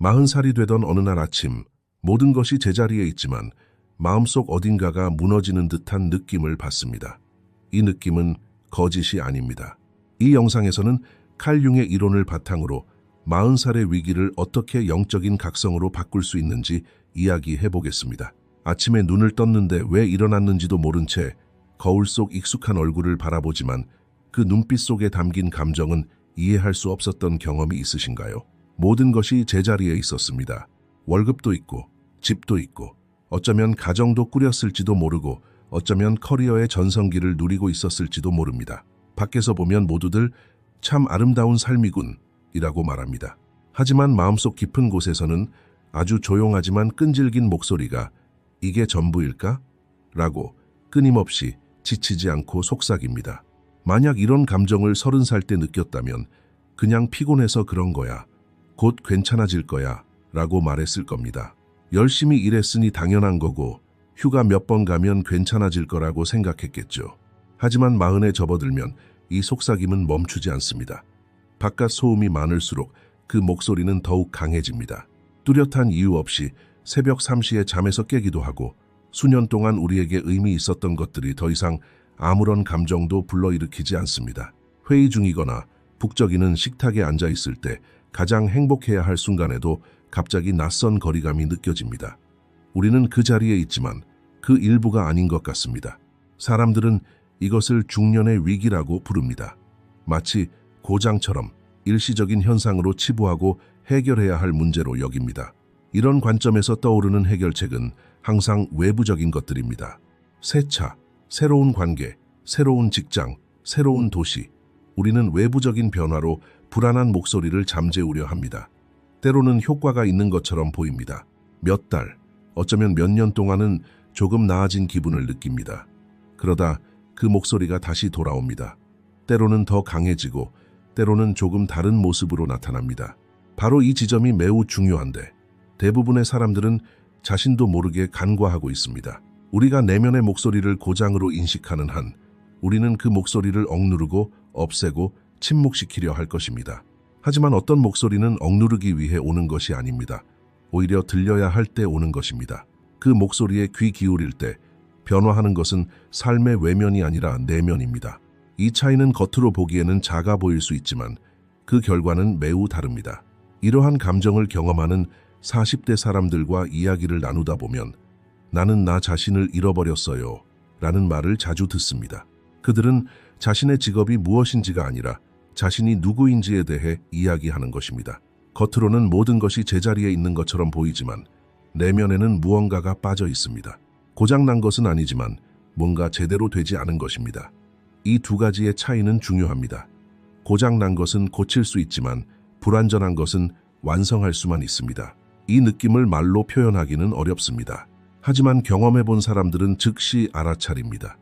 40살이 되던 어느 날 아침, 모든 것이 제자리에 있지만 마음속 어딘가가 무너지는 듯한 느낌을 받습니다. 이 느낌은 거짓이 아닙니다. 이 영상에서는 칼 융의 이론을 바탕으로 40살의 위기를 어떻게 영적인 각성으로 바꿀 수 있는지 이야기해 보겠습니다. 아침에 눈을 떴는데 왜 일어났는지도 모른 채 거울 속 익숙한 얼굴을 바라보지만 그 눈빛 속에 담긴 감정은 이해할 수 없었던 경험이 있으신가요? 모든 것이 제자리에 있었습니다. 월급도 있고 집도 있고 어쩌면 가정도 꾸렸을지도 모르고 어쩌면 커리어의 전성기를 누리고 있었을지도 모릅니다. 밖에서 보면 모두들 참 아름다운 삶이군 이라고 말합니다. 하지만 마음속 깊은 곳에서는 아주 조용하지만 끈질긴 목소리가 이게 전부일까? 라고 끊임없이 지치지 않고 속삭입니다. 만약 이런 감정을 30살 때 느꼈다면 그냥 피곤해서 그런 거야. 곧 괜찮아질 거야. 라고 말했을 겁니다. 열심히 일했으니 당연한 거고 휴가 몇 번 가면 괜찮아질 거라고 생각했겠죠. 하지만 40에 접어들면 이 속삭임은 멈추지 않습니다. 바깥 소음이 많을수록 그 목소리는 더욱 강해집니다. 뚜렷한 이유 없이 새벽 3시에 잠에서 깨기도 하고 수년 동안 우리에게 의미 있었던 것들이 더 이상 아무런 감정도 불러일으키지 않습니다. 회의 중이거나 북적이는 식탁에 앉아있을 때 가장 행복해야 할 순간에도 갑자기 낯선 거리감이 느껴집니다. 우리는 그 자리에 있지만 그 일부가 아닌 것 같습니다. 사람들은 이것을 중년의 위기라고 부릅니다. 마치 고장처럼 일시적인 현상으로 치부하고 해결해야 할 문제로 여깁니다. 이런 관점에서 떠오르는 해결책은 항상 외부적인 것들입니다. 새 차, 새로운 관계, 새로운 직장, 새로운 도시. 우리는 외부적인 변화로 불안한 목소리를 잠재우려 합니다. 때로는 효과가 있는 것처럼 보입니다. 몇 달, 어쩌면 몇 년 동안은 조금 나아진 기분을 느낍니다. 그러다 그 목소리가 다시 돌아옵니다. 때로는 더 강해지고 때로는 조금 다른 모습으로 나타납니다. 바로 이 지점이 매우 중요한데 대부분의 사람들은 자신도 모르게 간과하고 있습니다. 우리가 내면의 목소리를 고장으로 인식하는 한 우리는 그 목소리를 억누르고 없애고 침묵시키려 할 것입니다. 하지만 어떤 목소리는 억누르기 위해 오는 것이 아닙니다. 오히려 들려야 할 때 오는 것입니다. 그 목소리에 귀 기울일 때 변화하는 것은 삶의 외면이 아니라 내면입니다. 이 차이는 겉으로 보기에는 작아 보일 수 있지만 그 결과는 매우 다릅니다. 이러한 감정을 경험하는 40대 사람들과 이야기를 나누다 보면 나는 나 자신을 잃어버렸어요 라는 말을 자주 듣습니다. 그들은 자신의 직업이 무엇인지가 아니라 자신이 누구인지에 대해 이야기하는 것입니다. 겉으로는 모든 것이 제자리에 있는 것처럼 보이지만 내면에는 무언가가 빠져 있습니다. 고장난 것은 아니지만 뭔가 제대로 되지 않은 것입니다. 이 두 가지의 차이는 중요합니다. 고장난 것은 고칠 수 있지만 불완전한 것은 완성할 수만 있습니다. 이 느낌을 말로 표현하기는 어렵습니다. 하지만 경험해본 사람들은 즉시 알아차립니다.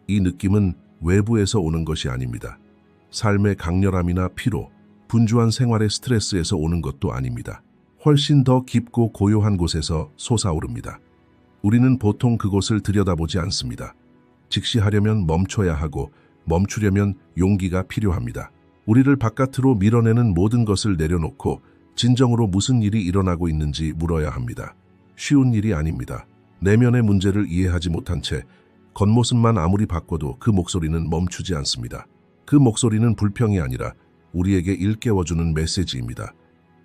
이 느낌은 외부에서 오는 것이 아닙니다. 삶의 강렬함이나 피로, 분주한 생활의 스트레스에서 오는 것도 아닙니다. 훨씬 더 깊고 고요한 곳에서 솟아오릅니다. 우리는 보통 그곳을 들여다보지 않습니다. 직시하려면 멈춰야 하고 멈추려면 용기가 필요합니다. 우리를 바깥으로 밀어내는 모든 것을 내려놓고 진정으로 무슨 일이 일어나고 있는지 물어야 합니다. 쉬운 일이 아닙니다. 내면의 문제를 이해하지 못한 채 겉모습만 아무리 바꿔도 그 목소리는 멈추지 않습니다. 그 목소리는 불평이 아니라 우리에게 일깨워주는 메시지입니다.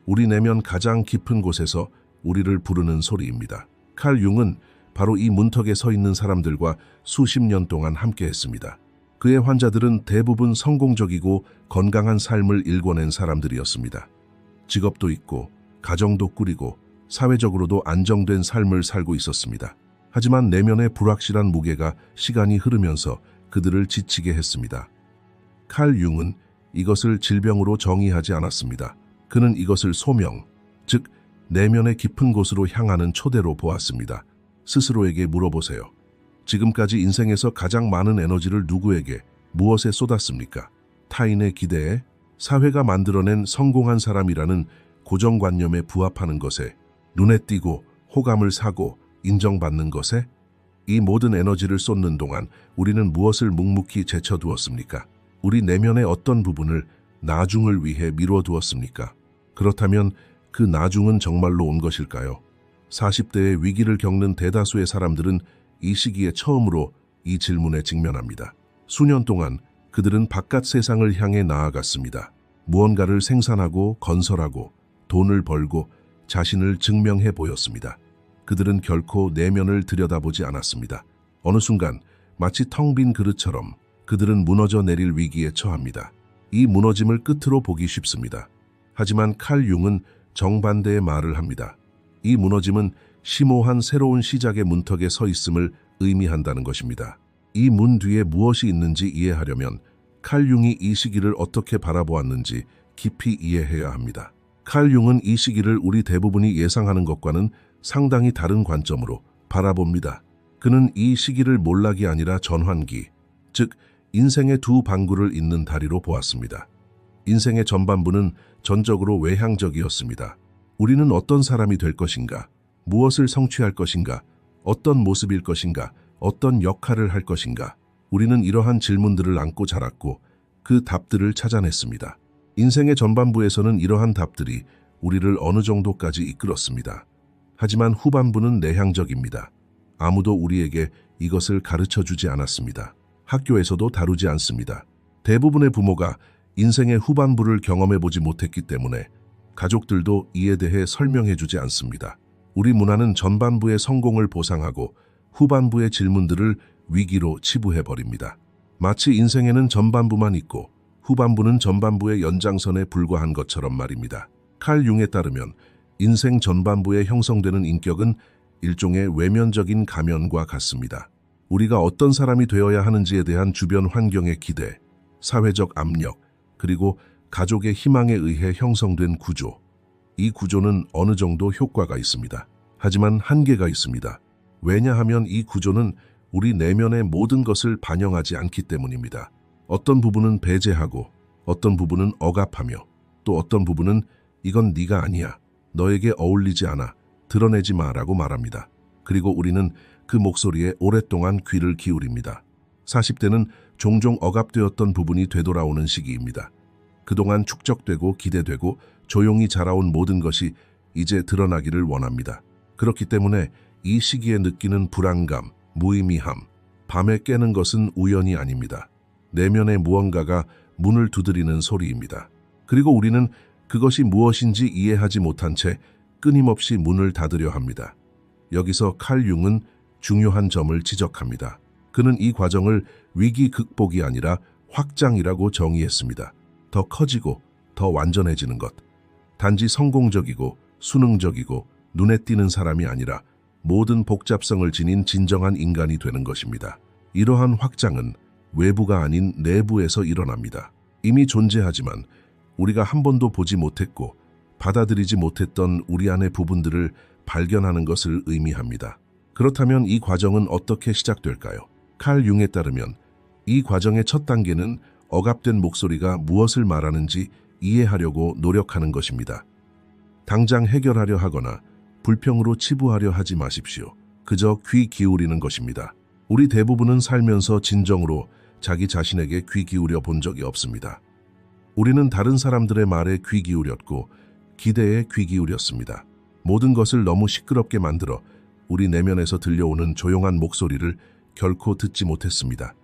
우리 내면 가장 깊은 곳에서 우리를 부르는 소리입니다. 칼 융은 바로 이 문턱에 서 있는 사람들과 수십 년 동안 함께했습니다. 그의 환자들은 대부분 성공적이고 건강한 삶을 일궈낸 사람들이었습니다. 직업도 있고 가정도 꾸리고 사회적으로도 안정된 삶을 살고 있었습니다. 하지만 내면의 불확실한 무게가 시간이 흐르면서 그들을 지치게 했습니다. 칼 융은 이것을 질병으로 정의하지 않았습니다. 그는 이것을 소명, 즉 내면의 깊은 곳으로 향하는 초대로 보았습니다. 스스로에게 물어보세요. 지금까지 인생에서 가장 많은 에너지를 누구에게, 무엇에 쏟았습니까? 타인의 기대에, 사회가 만들어낸 성공한 사람이라는 고정관념에 부합하는 것에, 눈에 띄고 호감을 사고 인정받는 것에? 이 모든 에너지를 쏟는 동안 우리는 무엇을 묵묵히 제쳐두었습니까? 우리 내면의 어떤 부분을 나중을 위해 미뤄두었습니까? 그렇다면 그 나중은 정말로 온 것일까요? 40대의 위기를 겪는 대다수의 사람들은 이 시기에 처음으로 이 질문에 직면합니다. 수년 동안 그들은 바깥 세상을 향해 나아갔습니다. 무언가를 생산하고 건설하고 돈을 벌고 자신을 증명해 보였습니다. 그들은 결코 내면을 들여다보지 않았습니다. 어느 순간 마치 텅 빈 그릇처럼 그들은 무너져 내릴 위기에 처합니다. 이 무너짐을 끝으로 보기 쉽습니다. 하지만 칼 융은 정반대의 말을 합니다. 이 무너짐은 심오한 새로운 시작의 문턱에 서 있음을 의미한다는 것입니다. 이 문 뒤에 무엇이 있는지 이해하려면 칼 융이 이 시기를 어떻게 바라보았는지 깊이 이해해야 합니다. 칼 융은 이 시기를 우리 대부분이 예상하는 것과는 상당히 다른 관점으로 바라봅니다. 그는 이 시기를 몰락이 아니라 전환기, 즉 인생의 두 방구를 잇는 다리로 보았습니다. 인생의 전반부는 전적으로 외향적이었습니다. 우리는 어떤 사람이 될 것인가, 무엇을 성취할 것인가, 어떤 모습일 것인가, 어떤 역할을 할 것인가. 우리는 이러한 질문들을 안고 자랐고 그 답들을 찾아냈습니다. 인생의 전반부에서는 이러한 답들이 우리를 어느 정도까지 이끌었습니다. 하지만 후반부는 내향적입니다. 아무도 우리에게 이것을 가르쳐주지 않았습니다. 학교에서도 다루지 않습니다. 대부분의 부모가 인생의 후반부를 경험해보지 못했기 때문에 가족들도 이에 대해 설명해주지 않습니다. 우리 문화는 전반부의 성공을 보상하고 후반부의 질문들을 위기로 치부해버립니다. 마치 인생에는 전반부만 있고 후반부는 전반부의 연장선에 불과한 것처럼 말입니다. 칼 융에 따르면 인생 전반부에 형성되는 인격은 일종의 외면적인 가면과 같습니다. 우리가 어떤 사람이 되어야 하는지에 대한 주변 환경의 기대, 사회적 압력, 그리고 가족의 희망에 의해 형성된 구조. 이 구조는 어느 정도 효과가 있습니다. 하지만 한계가 있습니다. 왜냐하면 이 구조는 우리 내면의 모든 것을 반영하지 않기 때문입니다. 어떤 부분은 배제하고 어떤 부분은 억압하며 또 어떤 부분은 이건 네가 아니야, 너에게 어울리지 않아, 드러내지 마라고 말합니다. 그리고 우리는 그 목소리에 오랫동안 귀를 기울입니다. 40대는 종종 억압되었던 부분이 되돌아오는 시기입니다. 그동안 축적되고 기대되고 조용히 자라온 모든 것이 이제 드러나기를 원합니다. 그렇기 때문에 이 시기에 느끼는 불안감, 무의미함, 밤에 깨는 것은 우연이 아닙니다. 내면의 무언가가 문을 두드리는 소리입니다. 그리고 우리는 그것이 무엇인지 이해하지 못한 채 끊임없이 문을 닫으려 합니다. 여기서 칼 융은 중요한 점을 지적합니다. 그는 이 과정을 위기 극복이 아니라 확장이라고 정의했습니다. 더 커지고 더 완전해지는 것. 단지 성공적이고 수능적이고 눈에 띄는 사람이 아니라 모든 복잡성을 지닌 진정한 인간이 되는 것입니다. 이러한 확장은 외부가 아닌 내부에서 일어납니다. 이미 존재하지만 우리가 한 번도 보지 못했고 받아들이지 못했던 우리 안의 부분들을 발견하는 것을 의미합니다. 그렇다면 이 과정은 어떻게 시작될까요? 칼 융에 따르면 이 과정의 첫 단계는 억압된 목소리가 무엇을 말하는지 이해하려고 노력하는 것입니다. 당장 해결하려 하거나 불평으로 치부하려 하지 마십시오. 그저 귀 기울이는 것입니다. 우리 대부분은 살면서 진정으로 자기 자신에게 귀 기울여 본 적이 없습니다. 우리는 다른 사람들의 말에 귀 기울였고 기대에 귀 기울였습니다. 모든 것을 너무 시끄럽게 만들어 우리 내면에서 들려오는 조용한 목소리를 결코 듣지 못했습니다.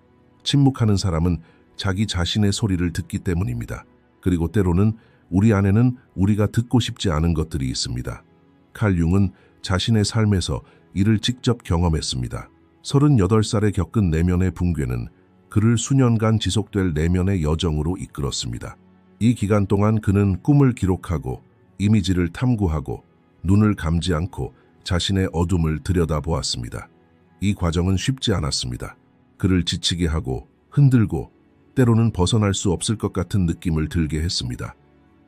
침묵하는 사람은 자기 자신의 소리를 듣기 때문입니다. 그리고 때로는 우리 안에는 우리가 듣고 싶지 않은 것들이 있습니다. 칼 융은 자신의 삶에서 이를 직접 경험했습니다. 38살에 겪은 내면의 붕괴는 그를 수년간 지속될 내면의 여정으로 이끌었습니다. 이 기간 동안 그는 꿈을 기록하고 이미지를 탐구하고 눈을 감지 않고 자신의 어둠을 들여다보았습니다. 이 과정은 쉽지 않았습니다. 그를 지치게 하고 흔들고 때로는 벗어날 수 없을 것 같은 느낌을 들게 했습니다.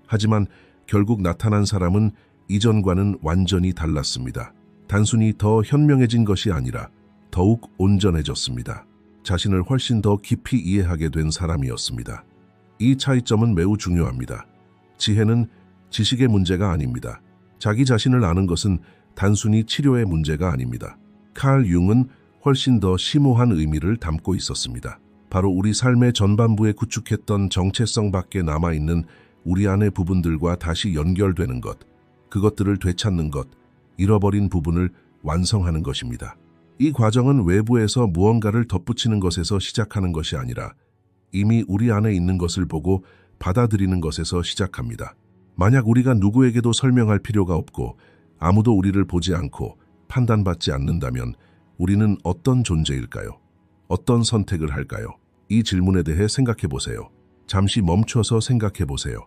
하지만 결국 나타난 사람은 이전과는 완전히 달랐습니다. 단순히 더 현명해진 것이 아니라 더욱 온전해졌습니다. 자신을 훨씬 더 깊이 이해하게 된 사람이었습니다. 이 차이점은 매우 중요합니다. 지혜는 지식의 문제가 아닙니다. 자기 자신을 아는 것은 단순히 치료의 문제가 아닙니다. 칼 융은 훨씬 더 심오한 의미를 담고 있었습니다. 바로 우리 삶의 전반부에 구축했던 정체성 밖에 남아있는 우리 안의 부분들과 다시 연결되는 것. 그것들을 되찾는 것, 잃어버린 부분을 완성하는 것입니다. 이 과정은 외부에서 무언가를 덧붙이는 것에서 시작하는 것이 아니라 이미 우리 안에 있는 것을 보고 받아들이는 것에서 시작합니다. 만약 우리가 누구에게도 설명할 필요가 없고 아무도 우리를 보지 않고 판단받지 않는다면 우리는 어떤 존재일까요? 어떤 선택을 할까요? 이 질문에 대해 생각해 보세요. 잠시 멈춰서 생각해 보세요.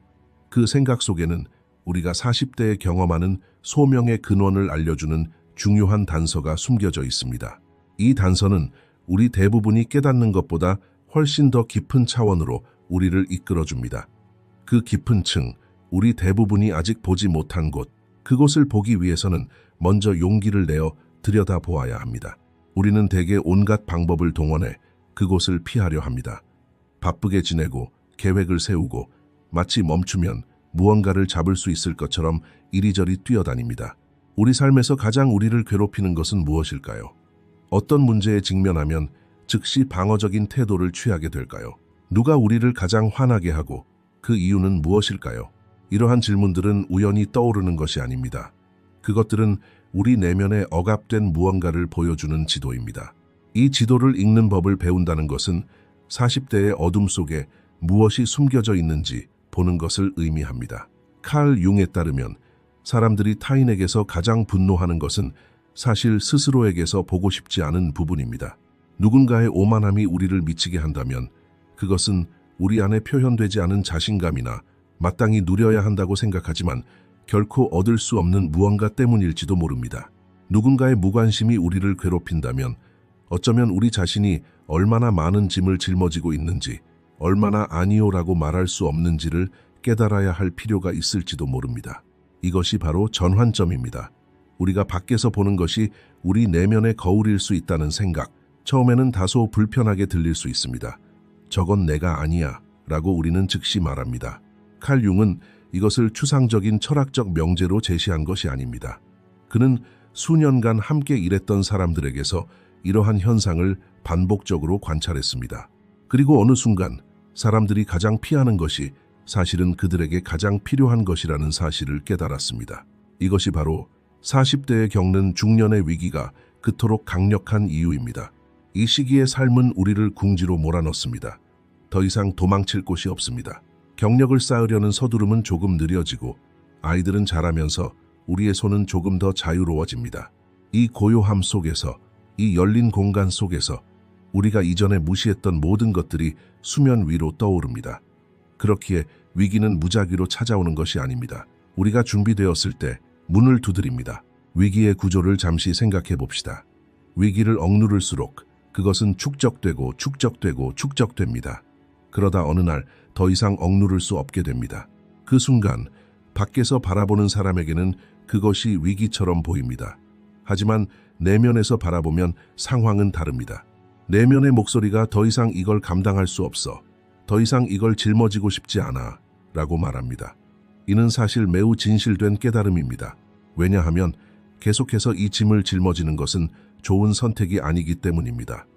그 생각 속에는 우리가 40대에 경험하는 소명의 근원을 알려주는 중요한 단서가 숨겨져 있습니다. 이 단서는 우리 대부분이 깨닫는 것보다 훨씬 더 깊은 차원으로 우리를 이끌어줍니다. 그 깊은 층, 우리 대부분이 아직 보지 못한 곳, 그곳을 보기 위해서는 먼저 용기를 내어 들여다보아야 합니다. 우리는 대개 온갖 방법을 동원해 그곳을 피하려 합니다. 바쁘게 지내고 계획을 세우고 마치 멈추면 무언가를 잡을 수 있을 것처럼 이리저리 뛰어다닙니다. 우리 삶에서 가장 우리를 괴롭히는 것은 무엇일까요? 어떤 문제에 직면하면 즉시 방어적인 태도를 취하게 될까요? 누가 우리를 가장 화나게 하고 그 이유는 무엇일까요? 이러한 질문들은 우연히 떠오르는 것이 아닙니다. 그것들은 우리 내면에 억압된 무언가를 보여주는 지도입니다. 이 지도를 읽는 법을 배운다는 것은 40대의 어둠 속에 무엇이 숨겨져 있는지 보는 것을 의미합니다. 칼 융에 따르면 사람들이 타인에게서 가장 분노하는 것은 사실 스스로에게서 보고 싶지 않은 부분입니다. 누군가의 오만함이 우리를 미치게 한다면 그것은 우리 안에 표현되지 않은 자신감이나 마땅히 누려야 한다고 생각하지만 결코 얻을 수 없는 무언가 때문일지도 모릅니다. 누군가의 무관심이 우리를 괴롭힌다면 어쩌면 우리 자신이 얼마나 많은 짐을 짊어지고 있는지, 얼마나 아니오라고 말할 수 없는지를 깨달아야 할 필요가 있을지도 모릅니다. 이것이 바로 전환점입니다. 우리가 밖에서 보는 것이 우리 내면의 거울일 수 있다는 생각, 처음에는 다소 불편하게 들릴 수 있습니다. 저건 내가 아니야 라고 우리는 즉시 말합니다. 칼 융은 이것을 추상적인 철학적 명제로 제시한 것이 아닙니다. 그는 수년간 함께 일했던 사람들에게서 이러한 현상을 반복적으로 관찰했습니다. 그리고 어느 순간 사람들이 가장 피하는 것이 사실은 그들에게 가장 필요한 것이라는 사실을 깨달았습니다. 이것이 바로 40대에 겪는 중년의 위기가 그토록 강력한 이유입니다. 이 시기의 삶은 우리를 궁지로 몰아넣습니다. 더 이상 도망칠 곳이 없습니다. 경력을 쌓으려는 서두름은 조금 느려지고 아이들은 자라면서 우리의 손은 조금 더 자유로워집니다. 이 고요함 속에서, 이 열린 공간 속에서 우리가 이전에 무시했던 모든 것들이 수면 위로 떠오릅니다. 그렇기에 위기는 무작위로 찾아오는 것이 아닙니다. 우리가 준비되었을 때 문을 두드립니다. 위기의 구조를 잠시 생각해 봅시다. 위기를 억누를수록 그것은 축적되고 축적되고 축적됩니다. 그러다 어느 날 더 이상 억누를 수 없게 됩니다. 그 순간 밖에서 바라보는 사람에게는 그것이 위기처럼 보입니다. 하지만 내면에서 바라보면 상황은 다릅니다. 내면의 목소리가 더 이상 이걸 감당할 수 없어, 더 이상 이걸 짊어지고 싶지 않아 라고 말합니다. 이는 사실 매우 진실된 깨달음입니다. 왜냐하면 계속해서 이 짐을 짊어지는 것은 좋은 선택이 아니기 때문입니다.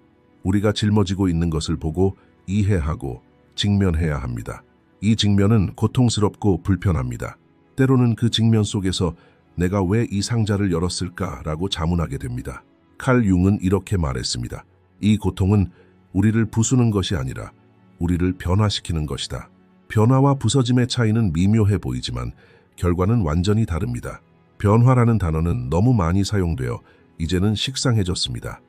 우리가 짊어지고 있는 것을 보고 이해하고 직면해야 합니다. 이 직면은 고통스럽고 불편합니다. 때로는 그 직면 속에서 내가 왜 이 상자를 열었을까라고 자문하게 됩니다. 칼 융은 이렇게 말했습니다. 이 고통은 우리를 부수는 것이 아니라 우리를 변화시키는 것이다. 변화와 부서짐의 차이는 미묘해 보이지만 결과는 완전히 다릅니다. 변화라는 단어는 너무 많이 사용되어 이제는 식상해졌습니다.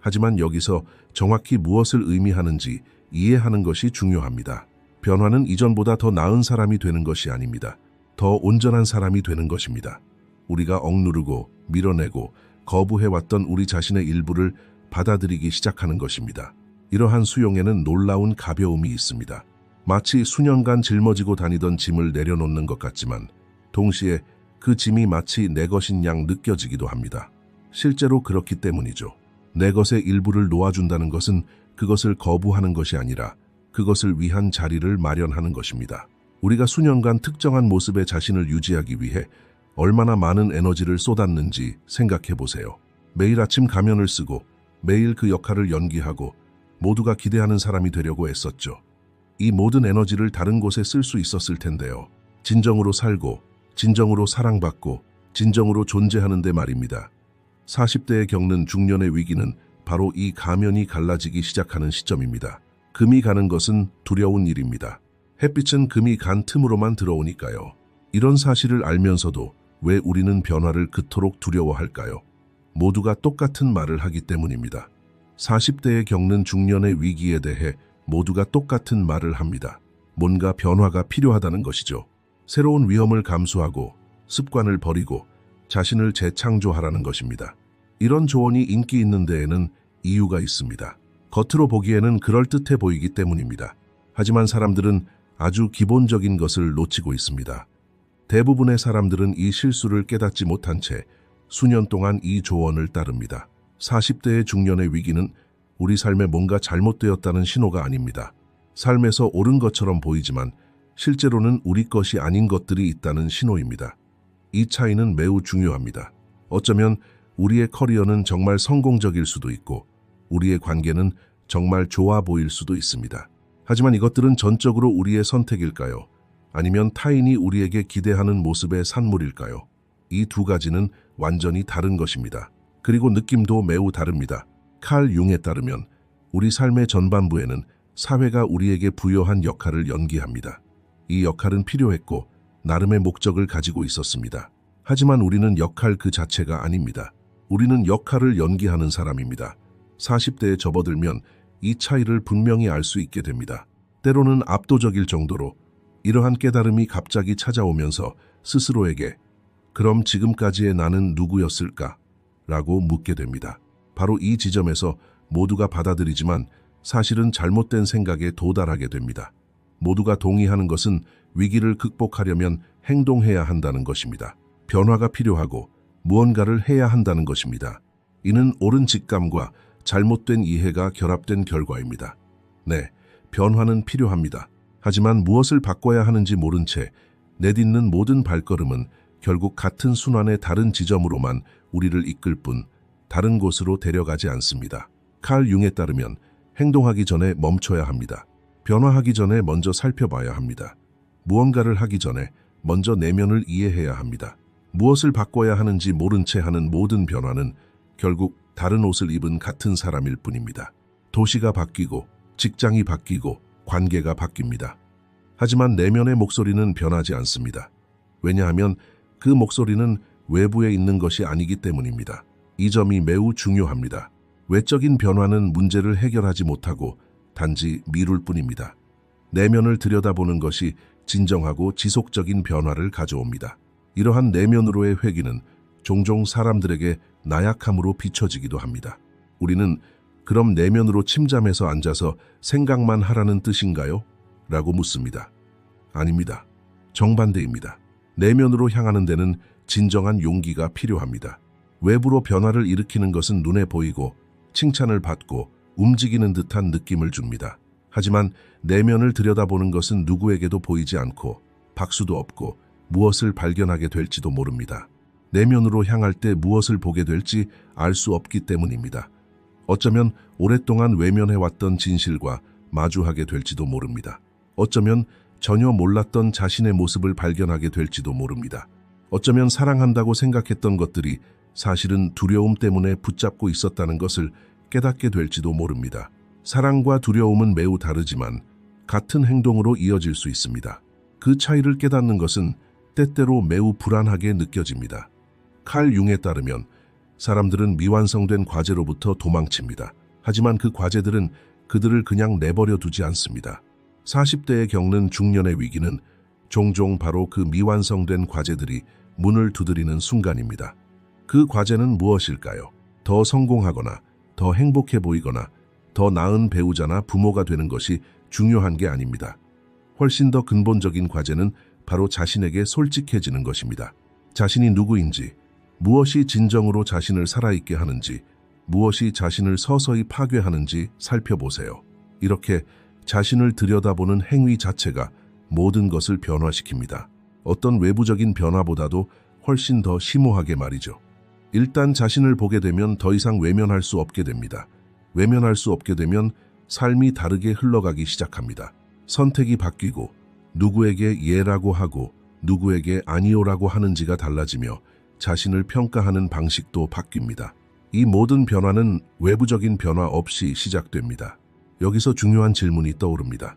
하지만 여기서 정확히 무엇을 의미하는지 이해하는 것이 중요합니다. 변화는 이전보다 더 나은 사람이 되는 것이 아닙니다. 더 온전한 사람이 되는 것입니다. 우리가 억누르고 밀어내고 거부해왔던 우리 자신의 일부를 받아들이기 시작하는 것입니다. 이러한 수용에는 놀라운 가벼움이 있습니다. 마치 수년간 짊어지고 다니던 짐을 내려놓는 것 같지만 동시에 그 짐이 마치 내 것인 양 느껴지기도 합니다. 실제로 그렇기 때문이죠. 내 것의 일부를 놓아준다는 것은 그것을 거부하는 것이 아니라 그것을 위한 자리를 마련하는 것입니다. 우리가 수년간 특정한 모습의 자신을 유지하기 위해 얼마나 많은 에너지를 쏟았는지 생각해 보세요. 매일 아침 가면을 쓰고 매일 그 역할을 연기하고 모두가 기대하는 사람이 되려고 애썼죠. 이 모든 에너지를 다른 곳에 쓸 수 있었을 텐데요. 진정으로 살고 진정으로 사랑받고 진정으로 존재하는데 말입니다. 40대에 겪는 중년의 위기는 바로 이 가면이 갈라지기 시작하는 시점입니다. 금이 가는 것은 두려운 일입니다. 햇빛은 금이 간 틈으로만 들어오니까요. 이런 사실을 알면서도 왜 우리는 변화를 그토록 두려워할까요? 모두가 똑같은 말을 하기 때문입니다. 40대에 겪는 중년의 위기에 대해 모두가 똑같은 말을 합니다. 뭔가 변화가 필요하다는 것이죠. 새로운 위험을 감수하고 습관을 버리고 자신을 재창조하라는 것입니다. 이런 조언이 인기 있는 데에는 이유가 있습니다. 겉으로 보기에는 그럴듯해 보이기 때문입니다. 하지만 사람들은 아주 기본적인 것을 놓치고 있습니다. 대부분의 사람들은 이 실수를 깨닫지 못한 채 수년 동안 이 조언을 따릅니다. 40대의 중년의 위기는 우리 삶에 뭔가 잘못되었다는 신호가 아닙니다. 삶에서 옳은 것처럼 보이지만 실제로는 우리 것이 아닌 것들이 있다는 신호입니다. 이 차이는 매우 중요합니다. 어쩌면 우리의 커리어는 정말 성공적일 수도 있고 우리의 관계는 정말 좋아 보일 수도 있습니다. 하지만 이것들은 전적으로 우리의 선택일까요? 아니면 타인이 우리에게 기대하는 모습의 산물일까요? 이 두 가지는 완전히 다른 것입니다. 그리고 느낌도 매우 다릅니다. 칼 융에 따르면 우리 삶의 전반부에는 사회가 우리에게 부여한 역할을 연기합니다. 이 역할은 필요했고 나름의 목적을 가지고 있었습니다. 하지만 우리는 역할 그 자체가 아닙니다. 우리는 역할을 연기하는 사람입니다. 40대에 접어들면 이 차이를 분명히 알 수 있게 됩니다. 때로는 압도적일 정도로 이러한 깨달음이 갑자기 찾아오면서 스스로에게 그럼 지금까지의 나는 누구였을까? 라고 묻게 됩니다. 바로 이 지점에서 모두가 받아들이지만 사실은 잘못된 생각에 도달하게 됩니다. 모두가 동의하는 것은 위기를 극복하려면 행동해야 한다는 것입니다. 변화가 필요하고 무언가를 해야 한다는 것입니다. 이는 옳은 직감과 잘못된 이해가 결합된 결과입니다. 네, 변화는 필요합니다. 하지만 무엇을 바꿔야 하는지 모른 채 내딛는 모든 발걸음은 결국 같은 순환의 다른 지점으로만 우리를 이끌 뿐 다른 곳으로 데려가지 않습니다. 칼 융에 따르면 행동하기 전에 멈춰야 합니다. 변화하기 전에 먼저 살펴봐야 합니다. 무언가를 하기 전에 먼저 내면을 이해해야 합니다. 무엇을 바꿔야 하는지 모른 채 하는 모든 변화는 결국 다른 옷을 입은 같은 사람일 뿐입니다. 도시가 바뀌고 직장이 바뀌고 관계가 바뀝니다. 하지만 내면의 목소리는 변하지 않습니다. 왜냐하면 그 목소리는 외부에 있는 것이 아니기 때문입니다. 이 점이 매우 중요합니다. 외적인 변화는 문제를 해결하지 못하고 단지 미룰 뿐입니다. 내면을 들여다보는 것이 진정하고 지속적인 변화를 가져옵니다. 이러한 내면으로의 회귀는 종종 사람들에게 나약함으로 비춰지기도 합니다. 우리는 그럼 내면으로 침잠해서 앉아서 생각만 하라는 뜻인가요? 라고 묻습니다. 아닙니다. 정반대입니다. 내면으로 향하는 데는 진정한 용기가 필요합니다. 외부로 변화를 일으키는 것은 눈에 보이고 칭찬을 받고 움직이는 듯한 느낌을 줍니다. 하지만 내면을 들여다보는 것은 누구에게도 보이지 않고 박수도 없고 무엇을 발견하게 될지도 모릅니다. 내면으로 향할 때 무엇을 보게 될지 알 수 없기 때문입니다. 어쩌면 오랫동안 외면해왔던 진실과 마주하게 될지도 모릅니다. 어쩌면 전혀 몰랐던 자신의 모습을 발견하게 될지도 모릅니다. 어쩌면 사랑한다고 생각했던 것들이 사실은 두려움 때문에 붙잡고 있었다는 것을 깨닫게 될지도 모릅니다. 사랑과 두려움은 매우 다르지만 같은 행동으로 이어질 수 있습니다. 그 차이를 깨닫는 것은 때때로 매우 불안하게 느껴집니다. 칼 융에 따르면 사람들은 미완성된 과제로부터 도망칩니다. 하지만 그 과제들은 그들을 그냥 내버려 두지 않습니다. 40대에 겪는 중년의 위기는 종종 바로 그 미완성된 과제들이 문을 두드리는 순간입니다. 그 과제는 무엇일까요? 더 성공하거나 더 행복해 보이거나 더 나은 배우자나 부모가 되는 것이 중요한 게 아닙니다. 훨씬 더 근본적인 과제는 바로 자신에게 솔직해지는 것입니다. 자신이 누구인지, 무엇이 진정으로 자신을 살아있게 하는지, 무엇이 자신을 서서히 파괴하는지 살펴보세요. 이렇게 자신을 들여다보는 행위 자체가 모든 것을 변화시킵니다. 어떤 외부적인 변화보다도 훨씬 더 심오하게 말이죠. 일단 자신을 보게 되면 더 이상 외면할 수 없게 됩니다. 외면할 수 없게 되면 삶이 다르게 흘러가기 시작합니다. 선택이 바뀌고 누구에게 예라고 하고 누구에게 아니오라고 하는지가 달라지며 자신을 평가하는 방식도 바뀝니다. 이 모든 변화는 외부적인 변화 없이 시작됩니다. 여기서 중요한 질문이 떠오릅니다.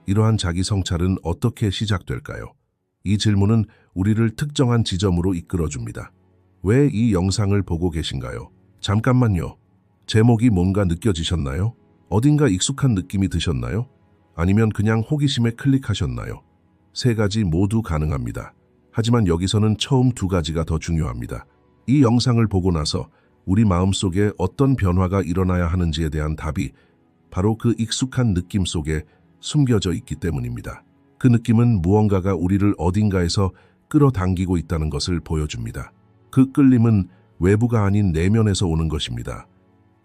이러한 자기 성찰은 어떻게 시작될까요? 이 질문은 우리를 특정한 지점으로 이끌어줍니다. 왜 이 영상을 보고 계신가요? 잠깐만요. 제목이 뭔가 느껴지셨나요? 어딘가 익숙한 느낌이 드셨나요? 아니면 그냥 호기심에 클릭하셨나요? 세 가지 모두 가능합니다. 하지만 여기서는 처음 두 가지가 더 중요합니다. 이 영상을 보고 나서 우리 마음속에 어떤 변화가 일어나야 하는지에 대한 답이 바로 그 익숙한 느낌 속에 숨겨져 있기 때문입니다. 그 느낌은 무언가가 우리를 어딘가에서 끌어당기고 있다는 것을 보여줍니다. 그 끌림은 외부가 아닌 내면에서 오는 것입니다.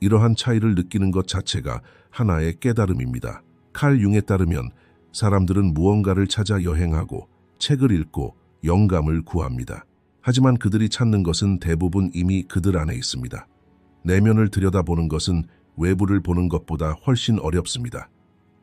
이러한 차이를 느끼는 것 자체가 하나의 깨달음입니다. 칼 융에 따르면 사람들은 무언가를 찾아 여행하고 책을 읽고 영감을 구합니다. 하지만 그들이 찾는 것은 대부분 이미 그들 안에 있습니다. 내면을 들여다보는 것은 외부를 보는 것보다 훨씬 어렵습니다.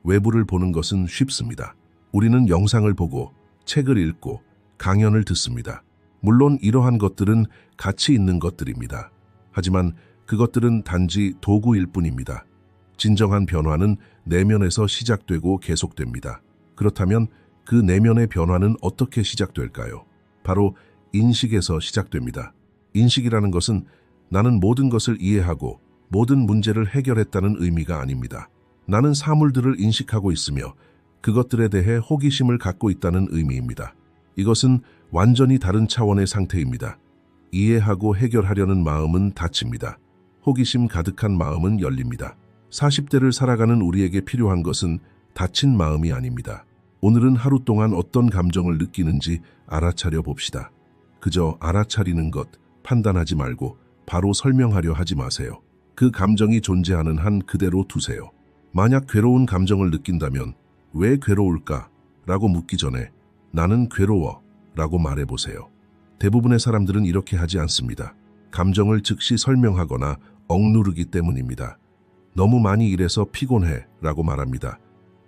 외부를 보는 것은 쉽습니다. 우리는 영상을 보고 책을 읽고 강연을 듣습니다. 물론 이러한 것들은 가치 있는 것들입니다. 하지만 그것들은 단지 도구일 뿐입니다. 진정한 변화는 내면에서 시작되고 계속됩니다. 그렇다면 그 내면의 변화는 어떻게 시작될까요? 바로 인식에서 시작됩니다. 인식이라는 것은 나는 모든 것을 이해하고 모든 문제를 해결했다는 의미가 아닙니다. 나는 사물들을 인식하고 있으며 그것들에 대해 호기심을 갖고 있다는 의미입니다. 이것은 완전히 다른 차원의 상태입니다. 이해하고 해결하려는 마음은 닫힙니다. 호기심 가득한 마음은 열립니다. 40대를 살아가는 우리에게 필요한 것은 닫힌 마음이 아닙니다. 오늘은 하루 동안 어떤 감정을 느끼는지 알아차려 봅시다. 그저 알아차리는 것, 판단하지 말고 바로 설명하려 하지 마세요. 그 감정이 존재하는 한 그대로 두세요. 만약 괴로운 감정을 느낀다면 왜 괴로울까? 라고 묻기 전에 나는 괴로워 라고 말해보세요. 대부분의 사람들은 이렇게 하지 않습니다. 감정을 즉시 설명하거나 억누르기 때문입니다. 너무 많이 일해서 피곤해 라고 말합니다.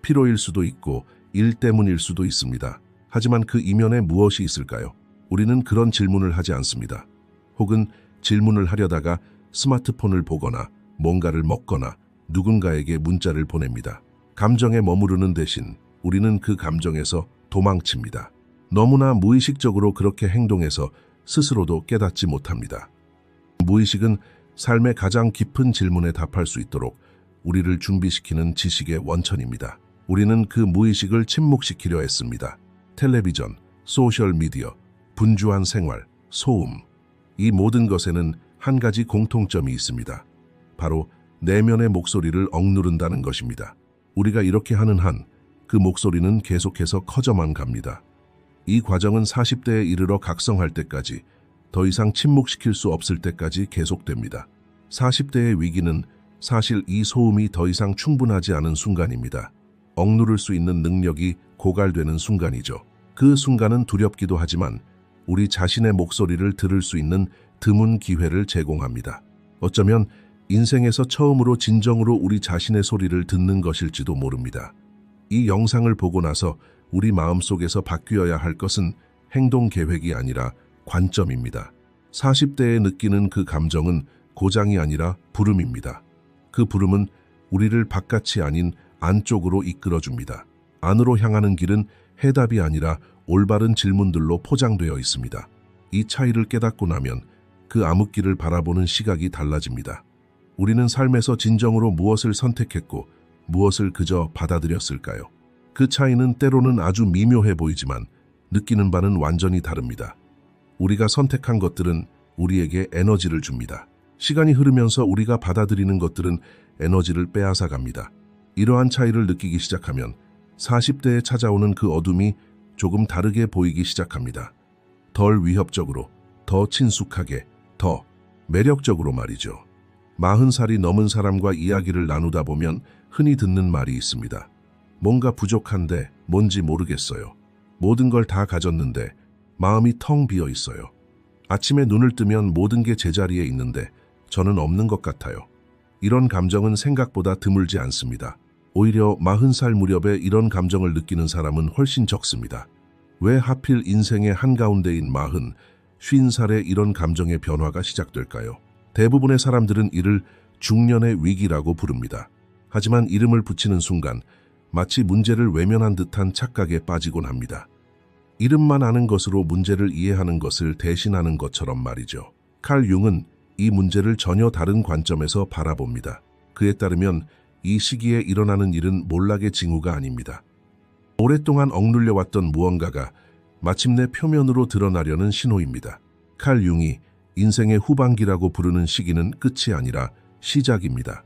피로일 수도 있고 일 때문일 수도 있습니다. 하지만 그 이면에 무엇이 있을까요? 우리는 그런 질문을 하지 않습니다. 혹은 질문을 하려다가 스마트폰을 보거나 뭔가를 먹거나 누군가에게 문자를 보냅니다. 감정에 머무르는 대신 우리는 그 감정에서 도망칩니다. 너무나 무의식적으로 그렇게 행동해서 스스로도 깨닫지 못합니다. 무의식은 삶의 가장 깊은 질문에 답할 수 있도록 우리를 준비시키는 지식의 원천입니다. 우리는 그 무의식을 침묵시키려 했습니다. 텔레비전, 소셜미디어, 분주한 생활, 소음. 이 모든 것에는 한 가지 공통점이 있습니다. 바로 내면의 목소리를 억누른다는 것입니다. 우리가 이렇게 하는 한 그 목소리는 계속해서 커져만 갑니다. 이 과정은 40대에 이르러 각성할 때까지, 더 이상 침묵시킬 수 없을 때까지 계속됩니다. 40대의 위기는 사실 이 소음이 더 이상 충분하지 않은 순간입니다. 억누를 수 있는 능력이 고갈되는 순간이죠. 그 순간은 두렵기도 하지만 우리 자신의 목소리를 들을 수 있는 드문 기회를 제공합니다. 어쩌면 인생에서 처음으로 진정으로 우리 자신의 소리를 듣는 것일지도 모릅니다. 이 영상을 보고 나서 우리 마음속에서 바뀌어야 할 것은 행동 계획이 아니라 관점입니다. 40대에 느끼는 그 감정은 고장이 아니라 부름입니다. 그 부름은 우리를 바깥이 아닌 안쪽으로 이끌어줍니다. 안으로 향하는 길은 해답이 아니라 올바른 질문들로 포장되어 있습니다. 이 차이를 깨닫고 나면 그 암흑길을 바라보는 시각이 달라집니다. 우리는 삶에서 진정으로 무엇을 선택했고 무엇을 그저 받아들였을까요? 그 차이는 때로는 아주 미묘해 보이지만 느끼는 바는 완전히 다릅니다. 우리가 선택한 것들은 우리에게 에너지를 줍니다. 시간이 흐르면서 우리가 받아들이는 것들은 에너지를 빼앗아 갑니다. 이러한 차이를 느끼기 시작하면 40대에 찾아오는 그 어둠이 조금 다르게 보이기 시작합니다. 덜 위협적으로, 더 친숙하게, 더 매력적으로 말이죠. 40살이 넘은 사람과 이야기를 나누다 보면 흔히 듣는 말이 있습니다. 뭔가 부족한데 뭔지 모르겠어요. 모든 걸 다 가졌는데 마음이 텅 비어 있어요. 아침에 눈을 뜨면 모든 게 제자리에 있는데 저는 없는 것 같아요. 이런 감정은 생각보다 드물지 않습니다. 오히려 40살 무렵에 이런 감정을 느끼는 사람은 훨씬 적습니다. 왜 하필 인생의 한가운데인 40, 50살에 이런 감정의 변화가 시작될까요? 대부분의 사람들은 이를 중년의 위기라고 부릅니다. 하지만 이름을 붙이는 순간 마치 문제를 외면한 듯한 착각에 빠지곤 합니다. 이름만 아는 것으로 문제를 이해하는 것을 대신하는 것처럼 말이죠. 칼 융은 이 문제를 전혀 다른 관점에서 바라봅니다. 그에 따르면 이 시기에 일어나는 일은 몰락의 징후가 아닙니다. 오랫동안 억눌려왔던 무언가가 마침내 표면으로 드러나려는 신호입니다. 칼 융이 인생의 후반기라고 부르는 시기는 끝이 아니라 시작입니다.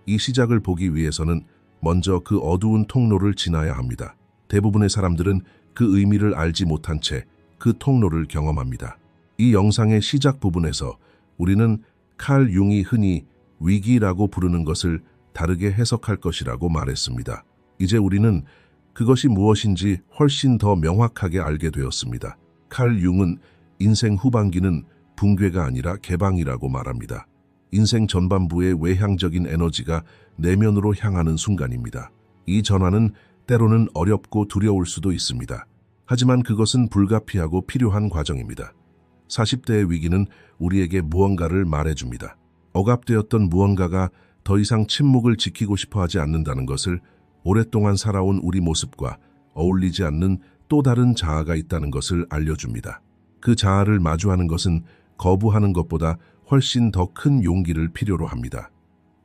이 시작을 보기 위해서는 먼저 그 어두운 통로를 지나야 합니다. 대부분의 사람들은 그 의미를 알지 못한 채 그 통로를 경험합니다. 이 영상의 시작 부분에서 우리는 칼 융이 흔히 위기라고 부르는 것을 다르게 해석할 것이라고 말했습니다. 이제 우리는 그것이 무엇인지 훨씬 더 명확하게 알게 되었습니다. 칼 융은 인생 후반기는 붕괴가 아니라 개방이라고 말합니다. 인생 전반부의 외향적인 에너지가 내면으로 향하는 순간입니다. 이 전환은 때로는 어렵고 두려울 수도 있습니다. 하지만 그것은 불가피하고 필요한 과정입니다. 40대의 위기는 우리에게 무언가를 말해줍니다. 억압되었던 무언가가 더 이상 침묵을 지키고 싶어 하지 않는다는 것을, 오랫동안 살아온 우리 모습과 어울리지 않는 또 다른 자아가 있다는 것을 알려줍니다. 그 자아를 마주하는 것은 거부하는 것보다 훨씬 더 큰 용기를 필요로 합니다.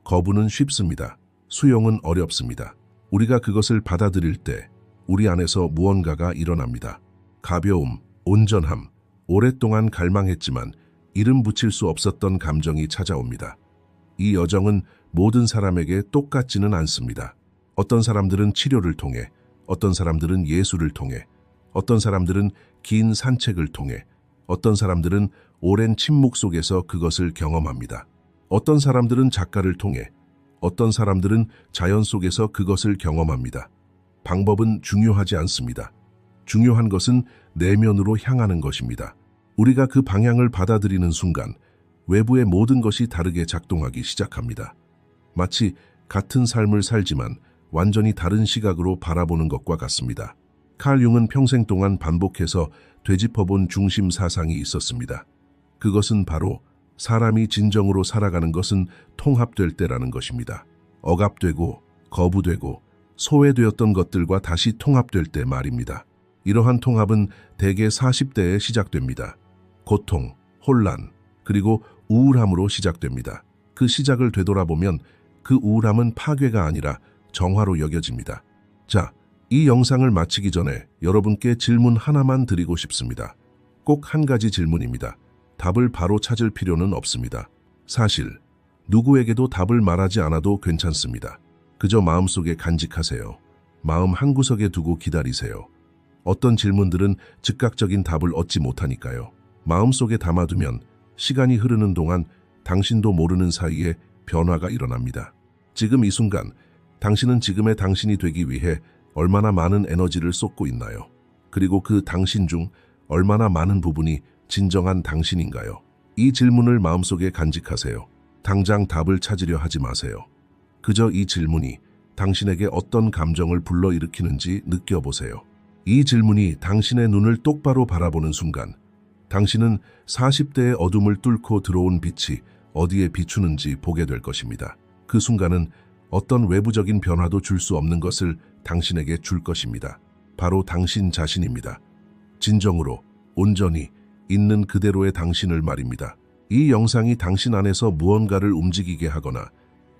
거부는 쉽습니다. 수용은 어렵습니다. 우리가 그것을 받아들일 때 우리 안에서 무언가가 일어납니다. 가벼움, 온전함, 오랫동안 갈망했지만 이름 붙일 수 없었던 감정이 찾아옵니다. 이 여정은 모든 사람에게 똑같지는 않습니다. 어떤 사람들은 치료를 통해, 어떤 사람들은 예술을 통해, 어떤 사람들은 긴 산책을 통해, 어떤 사람들은 오랜 침묵 속에서 그것을 경험합니다. 어떤 사람들은 작가를 통해, 어떤 사람들은 자연 속에서 그것을 경험합니다. 방법은 중요하지 않습니다. 중요한 것은 내면으로 향하는 것입니다. 우리가 그 방향을 받아들이는 순간 외부의 모든 것이 다르게 작동하기 시작합니다. 마치 같은 삶을 살지만 완전히 다른 시각으로 바라보는 것과 같습니다. 칼 융은 평생 동안 반복해서 되짚어본 중심 사상이 있었습니다. 그것은 바로 사람이 진정으로 살아가는 것은 통합될 때라는 것입니다. 억압되고 거부되고 소외되었던 것들과 다시 통합될 때 말입니다. 이러한 통합은 대개 40대에 시작됩니다. 고통, 혼란, 그리고 우울함으로 시작됩니다. 그 시작을 되돌아보면 그 우울함은 파괴가 아니라 정화로 여겨집니다. 자, 이 영상을 마치기 전에 여러분께 질문 하나만 드리고 싶습니다. 꼭 한 가지 질문입니다. 답을 바로 찾을 필요는 없습니다. 사실 누구에게도 답을 말하지 않아도 괜찮습니다. 그저 마음속에 간직하세요. 마음 한구석에 두고 기다리세요. 어떤 질문들은 즉각적인 답을 얻지 못하니까요. 마음속에 담아두면 시간이 흐르는 동안 당신도 모르는 사이에 변화가 일어납니다. 지금 이 순간 당신은 지금의 당신이 되기 위해 얼마나 많은 에너지를 쏟고 있나요? 그리고 그 당신 중 얼마나 많은 부분이 진정한 당신인가요? 이 질문을 마음속에 간직하세요. 당장 답을 찾으려 하지 마세요. 그저 이 질문이 당신에게 어떤 감정을 불러일으키는지 느껴보세요. 이 질문이 당신의 눈을 똑바로 바라보는 순간 당신은 40대의 어둠을 뚫고 들어온 빛이 어디에 비추는지 보게 될 것입니다. 그 순간은 어떤 외부적인 변화도 줄 수 없는 것을 당신에게 줄 것입니다. 바로 당신 자신입니다. 진정으로, 온전히, 있는 그대로의 당신을 말입니다. 이 영상이 당신 안에서 무언가를 움직이게 하거나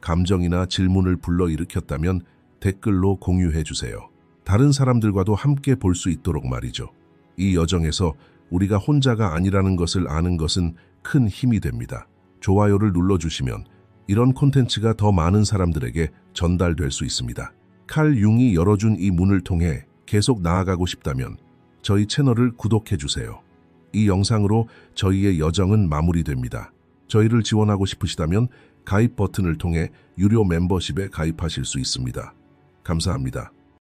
감정이나 질문을 불러일으켰다면 댓글로 공유해 주세요. 다른 사람들과도 함께 볼 수 있도록 말이죠. 이 여정에서 우리가 혼자가 아니라는 것을 아는 것은 큰 힘이 됩니다. 좋아요를 눌러주시면 이런 콘텐츠가 더 많은 사람들에게 전달될 수 있습니다. 칼 융이 열어준 이 문을 통해 계속 나아가고 싶다면 저희 채널을 구독해 주세요. 이 영상으로 저희의 여정은 마무리됩니다. 저희를 지원하고 싶으시다면 가입 버튼을 통해 유료 멤버십에 가입하실 수 있습니다. 감사합니다.